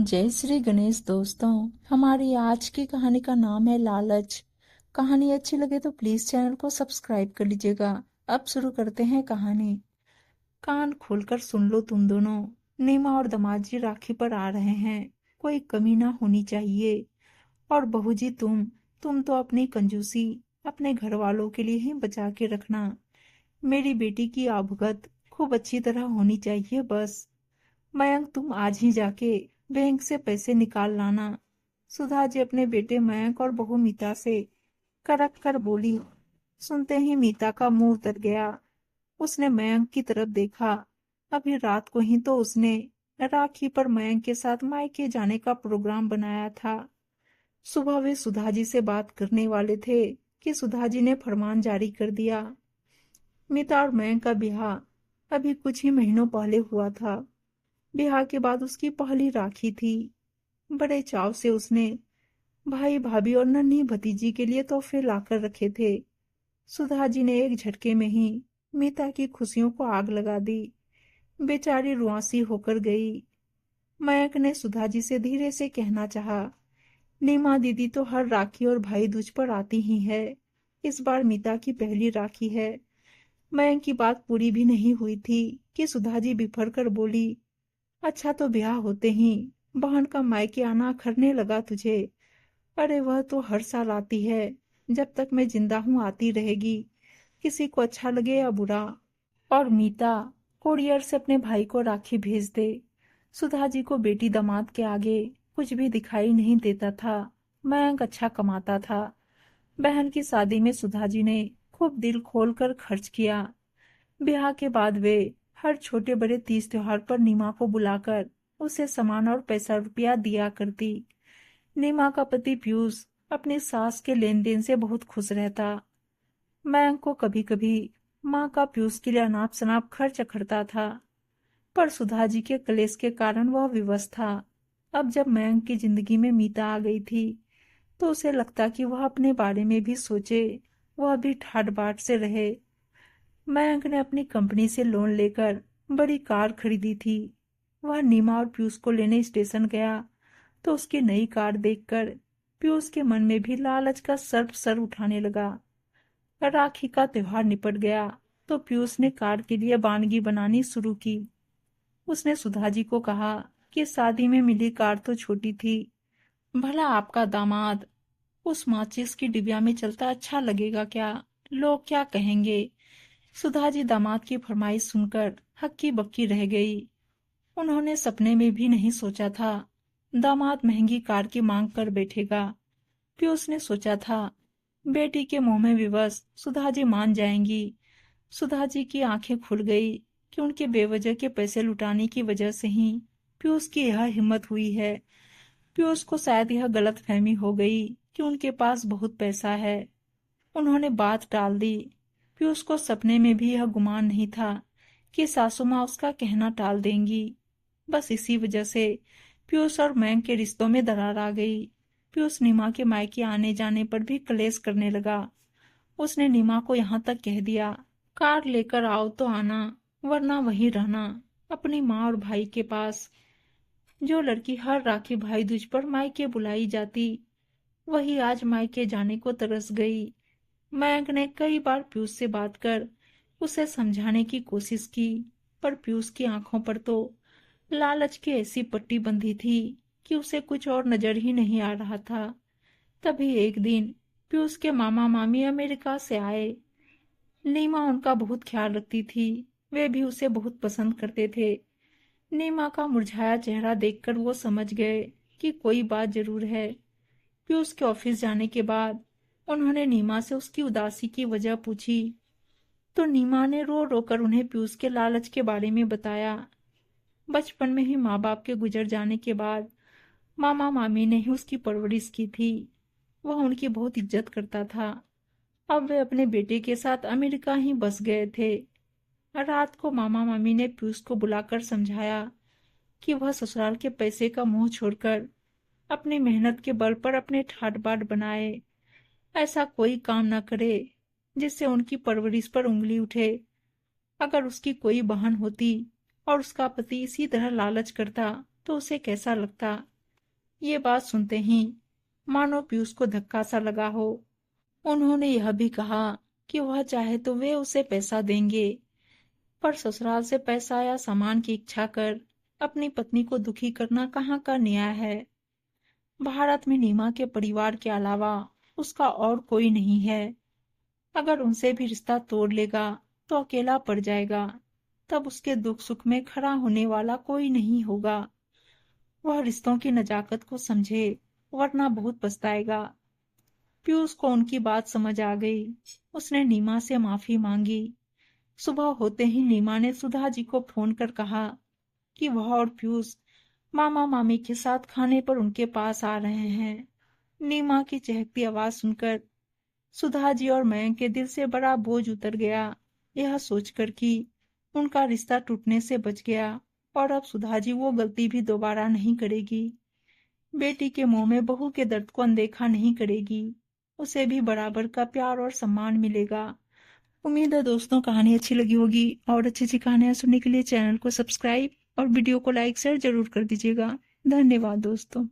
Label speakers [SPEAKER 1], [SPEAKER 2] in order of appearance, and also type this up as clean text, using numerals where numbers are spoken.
[SPEAKER 1] जय श्री गणेश दोस्तों। हमारी आज की कहानी का नाम है लालच। कहानी अच्छी लगे तो प्लीज चैनल को सब्सक्राइब कर लीजिएगा। अब शुरू करते हैं कहानी। कान खोलकर सुन लो तुम दोनों। नीमा और दमाजी राखी पर आ रहे हैं। कोई कमी ना होनी चाहिए। और बहू जी तुम तो अपनी कंजूसी अपने घर वालों के लिए ही बचा के रखना। मेरी बेटी की आभगत खूब अच्छी तरह होनी चाहिए बस। मयंक तुम आज ही जाके बैंक से पैसे निकाल लाना। सुधा जी अपने बेटे मयंक और बहू मीता से करक कर बोली। सुनते ही मीता का मुंह उतर गया। उसने मयंक की तरफ देखा। अभी रात को ही तो उसने राखी पर मयंक के साथ मायके जाने का प्रोग्राम बनाया था। सुबह वे सुधा जी से बात करने वाले थे कि सुधा जी ने फरमान जारी कर दिया। मीता और मयंक का ब्याह अभी कुछ ही महीनों पहले हुआ था। ब्याह के बाद उसकी पहली राखी थी। बड़े चाव से उसने भाई भाभी और नन्ही भतीजी के लिए तोहफे लाकर रखे थे। सुधा जी ने एक झटके में ही मीता की खुशियों को आग लगा दी। बेचारी रुआंसी होकर गई। मयंक ने सुधा जी से धीरे से कहना चाहा, नीमा दीदी तो हर राखी और भाई दूज पर आती ही है। इस बार मीता की पहली राखी है। मयंक की बात पूरी भी नहीं हुई थी कि सुधा जी बिफर कर बोली, अच्छा तो ब्याह होते ही बहन का मायके आना अखरने लगा तुझे। अरे वह तो हर साल आती है। जब तक मैं जिंदा हूँ आती रहेगी, किसी को अच्छा लगे या बुरा। और मीता कोरियर से अपने भाई को राखी भेज दे। सुधा जी को बेटी दामाद के आगे कुछ भी दिखाई नहीं देता था। मयंक अच्छा कमाता था। बहन की शादी में सुधा जी ने खूब दिल खोल कर खर्च किया। ब्याह के बाद वे हर छोटे बड़े तीज त्योहार पर नीमा को बुलाकर उसे सामान और पैसा रुपया दिया करती। नीमा का पति पीयूष अपनी सास के लेन देन से बहुत खुश रहता। मयंक को कभी कभी माँ का पीयूष के लिए अनाप शनाप खर्च करता था, पर सुधा जी के कलेश के कारण वह विवश था। अब जब मयंक की जिंदगी में मीता आ गई थी तो उसे लगता कि वह अपने बारे में भी सोचे, वह भी ठाट बाट से रहे। मयंक ने अपनी कंपनी से लोन लेकर बड़ी कार खरीदी थी। वह नीमा और पीयूष को लेने स्टेशन गया तो उसकी नई कार देखकर पीयूष के मन में भी लालच का सर्प सर उठाने लगा। राखी का त्योहार निपट गया तो पीयूष ने कार के लिए वानगी बनानी शुरू की। उसने सुधा जी को कहा कि शादी में मिली कार तो छोटी थी, भला आपका दामाद उस माचिस की डिबिया में चलता अच्छा लगेगा क्या? लोग क्या कहेंगे? सुधा जी दामाद की फरमाइश सुनकर हक्की बक्की रह गई। उन्होंने सपने में भी नहीं सोचा था दामाद महंगी कार की मांग कर बैठेगा। पीयूष ने सोचा था बेटी के मुंह में विवश सुधा जी मान जाएंगी। सुधा जी की आंखें खुल गई कि उनके बेवजह के पैसे लुटाने की वजह से ही पीयूष की यह हिम्मत हुई है। पीयूष को शायद यह गलतफहमी हो गई कि उनके पास बहुत पैसा है। उन्होंने बात टाल दी। पीयूष को सपने में भी यह गुमान नहीं था कि सासू माँ उसका कहना टाल देंगी। बस इसी वजह से पीयूष और मयंक के रिश्तों में दरार आ गई। पीयूष नीमा के मायके आने जाने पर भी कलेश करने लगा। उसने नीमा को यहाँ तक कह दिया, कार लेकर आओ तो आना, वरना वहीं रहना अपनी माँ और भाई के पास। जो लड़की हर राखी भाई दूज पर मायके बुलाई जाती, वही आज मायके जाने को तरस गई। मयंक ने कई बार पीयूष से बात कर उसे समझाने की कोशिश की, पर पीयूष की आंखों पर तो लालच की ऐसी पट्टी बंधी थी कि उसे कुछ और नजर ही नहीं आ रहा था। तभी एक दिन पीयूष के मामा मामी अमेरिका से आए। नीमा उनका बहुत ख्याल रखती थी। वे भी उसे बहुत पसंद करते थे। नीमा का मुरझाया चेहरा देखकर वो समझ गए कि कोई बात जरूर है। पीयूष के ऑफिस जाने के बाद उन्होंने नीमा से उसकी उदासी की वजह पूछी तो नीमा ने रो रो कर उन्हें पीयूष के लालच के बारे में बताया। बचपन में ही माँ बाप के गुजर जाने के बाद मामा मामी ने ही उसकी परवरिश की थी। वह उनकी बहुत इज्जत करता था। अब वे अपने बेटे के साथ अमेरिका ही बस गए थे। रात को मामा मामी ने पीयूष को बुलाकर समझाया कि वह ससुराल के पैसे का मुंह छोड़कर अपनी मेहनत के बल पर अपने ठाट बाट बनाए। ऐसा कोई काम न करे जिससे उनकी परवरिश पर उंगली उठे। अगर उसकी कोई बहन होती और उसका पति इसी तरह लालच करता तो उसे कैसा लगता। ये बात सुनते ही मानो पीयूष को धक्का सा लगा हो। उन्होंने यह भी कहा कि वह चाहे तो वे उसे पैसा देंगे, पर ससुराल से पैसा या सामान की इच्छा कर अपनी पत्नी को दुखी करना कहाँ का न्याय है। भारत में नीमा के परिवार के अलावा उसका और कोई नहीं है। अगर उनसे भी रिश्ता तोड़ लेगा तो अकेला पड़ जाएगा। तब उसके दुख सुख में खड़ा होने वाला कोई नहीं होगा। वह रिश्तों की नजाकत को समझे, वरना बहुत पछताएगा। पीयूष को उनकी बात समझ आ गई। उसने नीमा से माफी मांगी। सुबह होते ही नीमा ने सुधा जी को फोन कर कहा कि वह और पीयूष मामा मामी के साथ खाने पर उनके पास आ रहे हैं। नीमा की चहकती आवाज सुनकर सुधा जी और मयंक के दिल से बड़ा बोझ उतर गया। यह सोचकर कि उनका रिश्ता टूटने से बच गया और अब सुधा जी वो गलती भी दोबारा नहीं करेगी। बेटी के मुंह में बहू के दर्द को अनदेखा नहीं करेगी। उसे भी बराबर का प्यार और सम्मान मिलेगा। उम्मीद है दोस्तों कहानी अच्छी लगी होगी, और अच्छी अच्छी कहानियां सुनने के लिए चैनल को सब्सक्राइब और वीडियो को लाइक शेयर जरूर कर दीजिएगा। धन्यवाद दोस्तों।